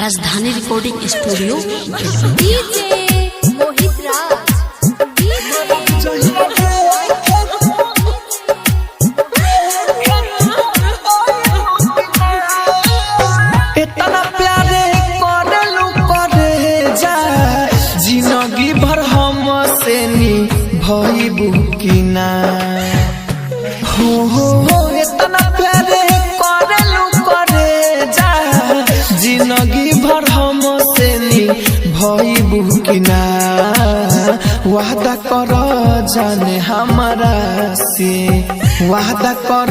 राजधानी recording studio DJ मोहित राज इतना प्यारे करलू करे जा जिंदगी भर हम से नी भइबू की ना हो इतना प्यारे करलू करे जा जिंदगी भर हम से नी भइबू की ना वादा कर जाने हमारा से वादा कर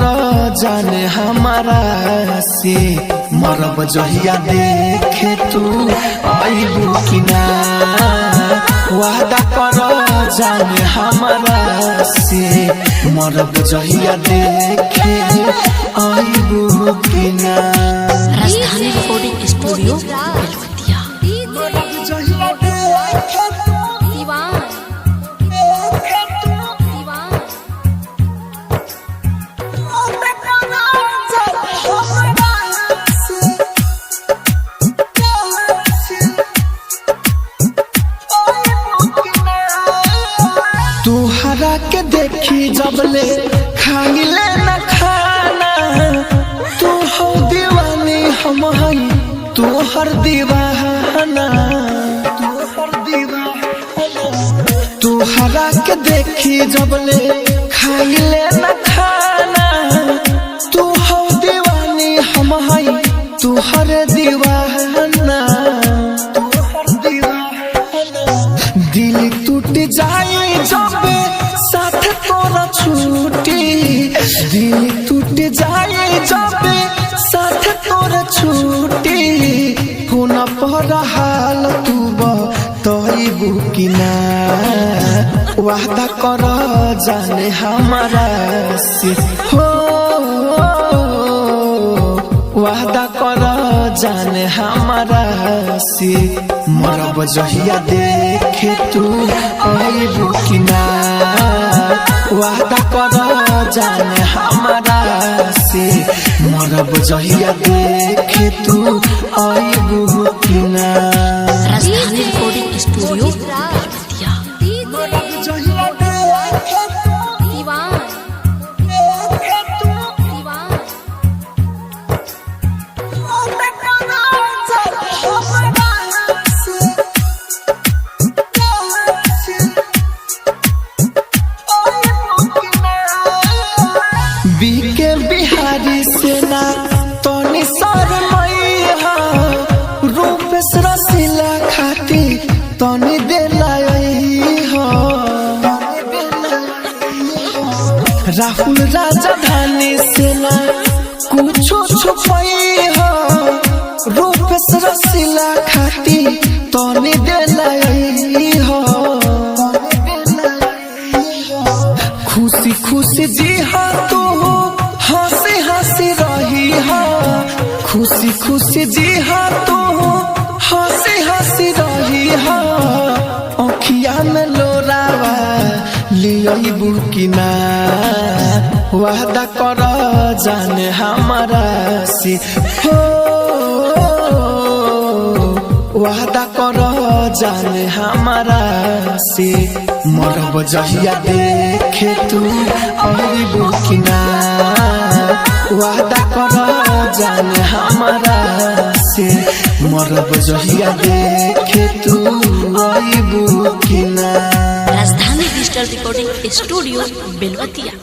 जाने हमारा से मरब जहिया देखे तू आइबू की ना वादा कर जाने हमारा से मरब जहिया देखे आइबू की ना। राजधानी रिकॉर्डिंग स्टूडियो बेलवतिया। तुहरा के देखी जबले खाइले न खाना तू हो दीवानी हम हई तोहर दीवाना तुहरा के देखी जबले खाइले न खाना तू हो दीवानी हम हई तोहर दीवाना दिल टूट जाए जब साथ तोरा छूटी दिल टूट जाए जब साथ तोरा छूटी होना पर हाल तू बतइबू की ना वादा कर जाने हमारा से हो वादा कर जाने हमारा से मरब जहिया देखे तू आइबू की ना वादा कर जाने हमारा से मरब जहिया देखे तू आइबू की ना। राजधानी रिकॉर्डिंग स्टूडियो बेलवतिया। बीके बिहारी सेना तनी शर्मैया रूपेश रसीला खाती तनी देलाइहा राहुल राजधानी सेना कुछो छुपैहा रूपेश रसीला खाती तनी देलाइहा खुशी खुशी जी हाँ तू हंसी हंसी रही हाँ खुशी खुशी जी हाँ तू हंसी हंसी रही हाँ अखिया में लोरावा लियबू की ना वादा कर जाने हमारा से हो वादा कर जाने हमारा से मरब जहिया देखे तू आइबू की ना वादा कर जाने हमारा से मरब जहिया देखे तू आइबू की ना। राजधानी डिजिटल रिकॉर्डिंग स्टूडियो बेलवतिया।